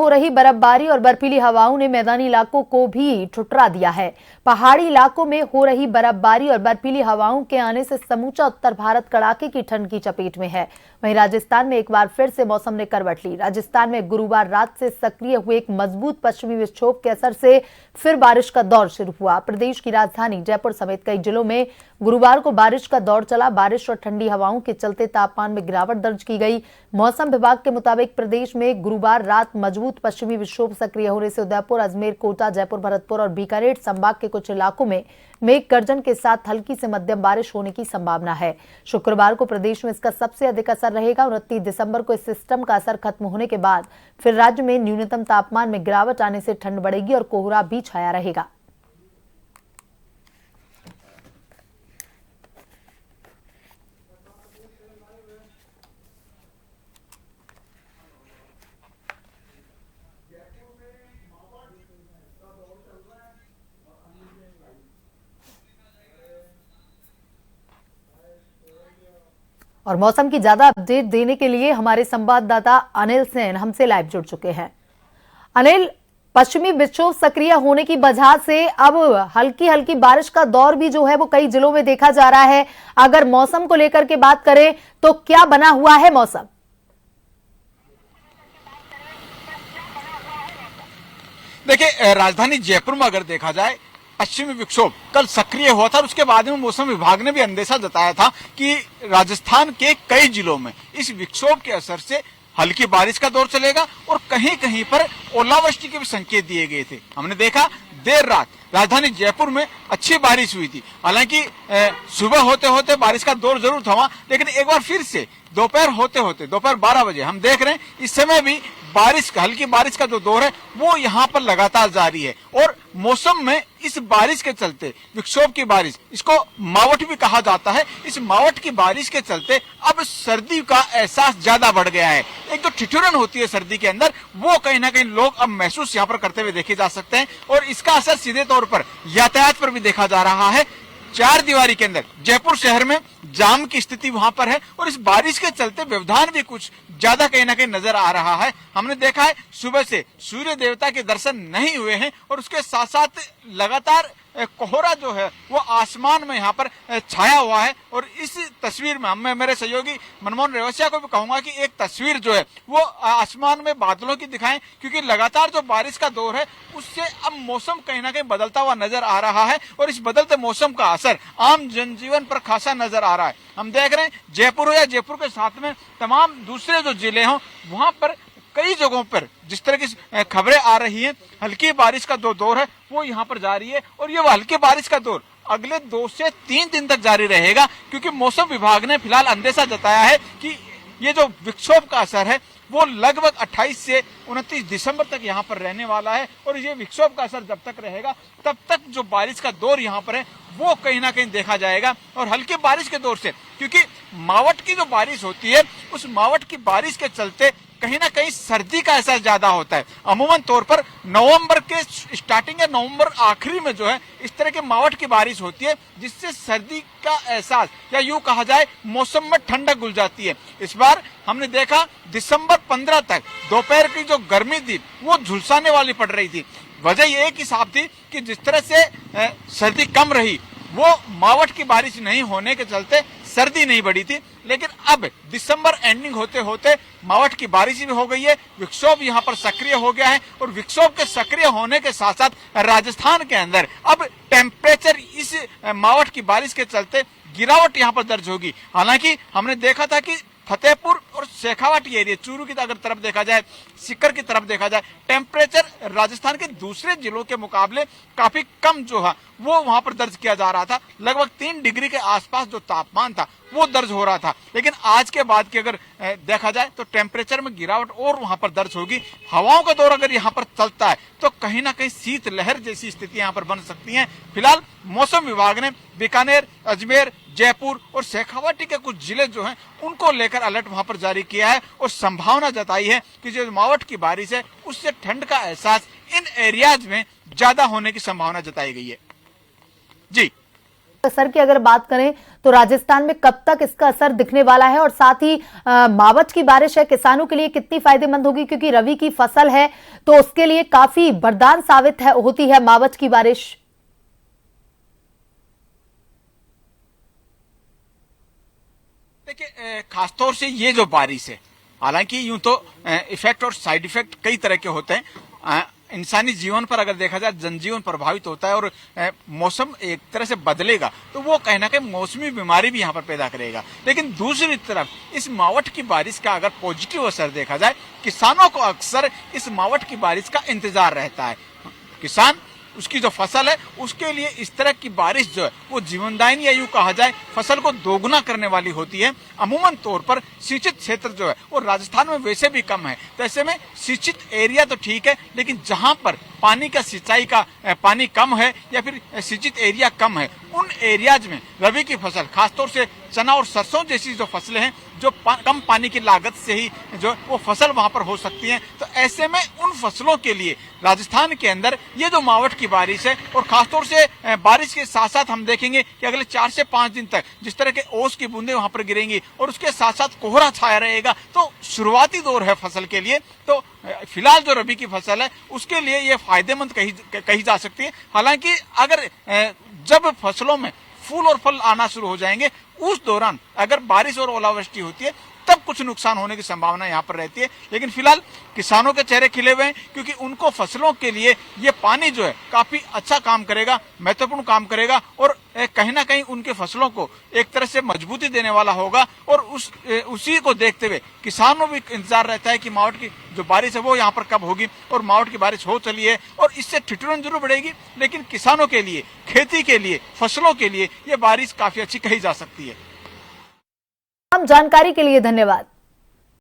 हो रही बर्फबारी और बर्फीली हवाओं ने मैदानी इलाकों को भी ठुठरा दिया है। पहाड़ी इलाकों में हो रही बर्फबारी और बर्फीली हवाओं के आने से समूचा उत्तर भारत कड़ाके की ठंड की चपेट में है। वहीं राजस्थान में एक बार फिर से मौसम ने करवट ली। राजस्थान में गुरुवार रात से सक्रिय हुए एक मजबूत पश्चिमी विक्षोभ के असर से फिर बारिश का दौर शुरू हुआ। प्रदेश की राजधानी जयपुर समेत कई जिलों में गुरुवार को बारिश का दौर चला। बारिश और ठंडी हवाओं के चलते तापमान में गिरावट दर्ज की गई। मौसम विभाग के मुताबिक प्रदेश में गुरुवार रात मजबूत पश्चिमी विक्षोभ सक्रिय होने से उदयपुर, अजमेर, कोटा, जयपुर, भरतपुर और बीकानेर संभाग के कुछ इलाकों में मेघ गर्जन के साथ हल्की से मध्यम बारिश होने की संभावना है। शुक्रवार को प्रदेश में इसका सबसे अधिक असर रहेगा। 29 दिसंबर को इस सिस्टम का असर खत्म होने के बाद फिर राज्य में न्यूनतम तापमान में गिरावट आने से ठंड बढ़ेगी और कोहरा भी छाया रहेगा। और मौसम की ज्यादा अपडेट देने के लिए हमारे संवाददाता अनिल सेन हमसे लाइव जुड़ चुके हैं। अनिल, पश्चिमी विक्षोभ सक्रिय होने की वजह से अब हल्की हल्की बारिश का दौर भी जो है वो कई जिलों में देखा जा रहा है। अगर मौसम को लेकर के बात करें तो क्या बना हुआ है मौसम? देखिए, राजधानी जयपुर में अगर देखा जाए पश्चिमी विक्षोभ कल सक्रिय हुआ था और उसके बाद में मौसम विभाग ने भी अंदेशा जताया था कि राजस्थान के कई जिलों में इस विक्षोभ के असर से हल्की बारिश का दौर चलेगा और कहीं कहीं पर ओलावृष्टि के भी संकेत दिए गए थे। हमने देखा देर रात राजधानी जयपुर में अच्छी बारिश हुई थी। हालांकि सुबह होते होते बारिश का दौर जरूर थमा, लेकिन एक बार फिर से दोपहर होते होते दोपहर 12 बजे हम देख रहे हैं इस समय भी हल्की बारिश का जो दौर है वो यहाँ पर लगातार जारी है। और मौसम में इस बारिश के चलते विक्षोभ की बारिश, इसको मावठ भी कहा जाता है, इस मावठ की बारिश के चलते अब सर्दी का एहसास ज्यादा बढ़ गया है। एक जो ठिठुरन होती है सर्दी के अंदर, वो कहीं ना कहीं लोग अब महसूस यहाँ पर करते हुए देखे जा सकते हैं और इसका असर सीधे तौर पर यातायात पर भी देखा जा रहा है। चार दीवारी के अंदर जयपुर शहर में जाम की स्थिति वहां पर है और इस बारिश के चलते व्यवधान भी कुछ ज्यादा कहीं ना कहीं नजर आ रहा है। हमने देखा है सुबह से सूर्य देवता के दर्शन नहीं हुए हैं और उसके साथ साथ लगातार कोहरा जो है वो आसमान में यहाँ पर छाया हुआ है। और इस तस्वीर में मैं मेरे सहयोगी मनमोहन रेवसिया को भी कहूंगा कि एक तस्वीर जो है वो आसमान में बादलों की दिखाएं, क्योंकि लगातार जो बारिश का दौर है उससे अब मौसम कहीं ना कहीं बदलता हुआ नजर आ रहा है और इस बदलते मौसम का असर आम जनजीवन पर खासा नजर आ रहा है। हम देख रहे हैं जयपुर हो या जयपुर के साथ में तमाम दूसरे जो जिले हों वहां पर कई जगहों पर जिस तरह की खबरें आ रही हैं, हल्की बारिश का दौर है वो यहाँ पर जारी है और ये हल्की बारिश का दौर अगले 2 से 3 दिन तक जारी रहेगा, क्योंकि मौसम विभाग ने फिलहाल अंदेशा जताया है कि ये जो विक्षोभ का असर है वो लगभग 28 से 29 दिसंबर तक यहाँ पर रहने वाला है और ये विक्षोभ का असर जब तक रहेगा तब तक जो बारिश का दौर यहाँ पर है वो कहीं ना कहीं देखा जाएगा। और हल्की बारिश के दौर से, क्योंकि मावठ की जो बारिश होती है उस मावठ की बारिश के चलते कहीं ना कहीं सर्दी का एहसास ज्यादा होता है। अमूमन तौर पर नवंबर के स्टार्टिंग या नवंबर आखिरी में जो है इस तरह के मावठ की बारिश होती है जिससे सर्दी का एहसास या यूं कहा जाए मौसम में ठंडक घुल जाती है। इस बार हमने देखा दिसंबर 15 तक दोपहर की जो गर्मी थी वो झुलसाने वाली पड़ रही थी। वजह ये एक हिसाब थी कि जिस तरह से सर्दी कम रही वो मावठ की बारिश नहीं होने के चलते सर्दी नहीं बढ़ी थी, लेकिन अब दिसंबर एंडिंग होते होते मावठ की बारिश भी हो गई है। विक्षोभ यहाँ पर सक्रिय हो गया है और विक्षोभ के सक्रिय होने के साथ साथ राजस्थान के अंदर अब टेम्परेचर इस मावठ की बारिश के चलते गिरावट यहाँ पर दर्ज होगी। हालांकि हमने देखा था कि फतेहपुर और शेखावाटी एरिया, चूरू की अगर तरफ देखा जाए, सीकर की तरफ देखा जाए, टेम्परेचर राजस्थान के दूसरे जिलों के मुकाबले काफी कम जो है वो वहां पर दर्ज किया जा रहा था। लगभग 3 डिग्री के आसपास जो तापमान था वो दर्ज हो रहा था, लेकिन आज के बाद की अगर देखा जाए तो टेम्परेचर में गिरावट और वहां पर दर्ज होगी। हवाओं का दौर अगर यहाँ पर चलता है तो कहीं ना कहीं शीत लहर जैसी स्थिति यहाँ पर बन सकती है। फिलहाल मौसम विभाग ने बीकानेर, अजमेर, जयपुर और शेखावाटी के कुछ जिले जो हैं उनको लेकर अलर्ट वहां पर जारी किया है और संभावना जताई है कि जो मावठ की बारिश है उससे ठंड का एहसास इन एरियाज में ज्यादा होने की संभावना जताई गई है। जी असर की अगर बात करें तो राजस्थान में कब तक इसका असर दिखने वाला है, और साथ ही मावठ की बारिश है किसानों के लिए कितनी फायदेमंद होगी, क्योंकि रबी की फसल है तो उसके लिए काफी वरदान साबित होती है मावठ की बारिश। देखिए, खासतौर से ये जो बारिश है, हालांकि यूं तो इफेक्ट और साइड इफेक्ट कई तरह के होते हैं। इंसानी जीवन पर अगर देखा जाए जनजीवन प्रभावित होता है और मौसम एक तरह से बदलेगा तो वो कहीं ना कहीं मौसमी बीमारी भी यहाँ पर पैदा करेगा। लेकिन दूसरी तरफ इस मावठ की बारिश का अगर पॉजिटिव असर देखा जाए, किसानों को अक्सर इस मावठ की बारिश का इंतजार रहता है। किसान उसकी जो फसल है उसके लिए इस तरह की बारिश जो है वो जीवनदायिनी, या यूं कहा जाए फसल को दोगुना करने वाली होती है। अमूमन तौर पर सिंचित क्षेत्र जो है वो राजस्थान में वैसे भी कम है, तो ऐसे में सिंचित एरिया तो ठीक है, लेकिन जहां पर पानी का सिंचाई का पानी कम है या फिर सिंचित एरिया कम है, उन एरियाज में रबी की फसल खासतौर से चना और सरसों जैसी जो फसलें हैं जो कम पानी की लागत से ही जो वो फसल वहां पर हो सकती हैं। तो ऐसे में उन फसलों के लिए राजस्थान के अंदर ये जो मावठ की बारिश है, और खासतौर से बारिश के साथ साथ हम देखेंगे कि अगले 4 से 5 दिन तक जिस तरह के ओस की बूंदें वहां पर गिरेंगी और उसके साथ साथ कोहरा छाया रहेगा, तो शुरुआती दौर है फसल के लिए। तो फिलहाल जो रबी की फसल है उसके लिए ये फायदेमंद कही जा सकती है। हालांकि अगर जब फसलों में फूल और फल आना शुरू हो जाएंगे उस दौरान अगर बारिश और ओलावृष्टि होती है तब कुछ नुकसान होने की संभावना यहाँ पर रहती है। लेकिन फिलहाल किसानों के चेहरे खिले हुए हैं, क्योंकि उनको फसलों के लिए ये पानी जो है काफी अच्छा काम करेगा, महत्वपूर्ण काम करेगा, और कहीं ना कहीं उनके फसलों को एक तरह से मजबूती देने वाला होगा। और उसी को देखते हुए किसानों भी इंतजार रहता है कि मावठ की जो बारिश है वो यहाँ पर कब होगी, और मावठ की बारिश हो चली है और इससे ठिठुरन जरूर बढ़ेगी, लेकिन किसानों के लिए, खेती के लिए, फसलों के लिए ये बारिश काफी अच्छी कही जा सकती है। जानकारी के लिए धन्यवाद।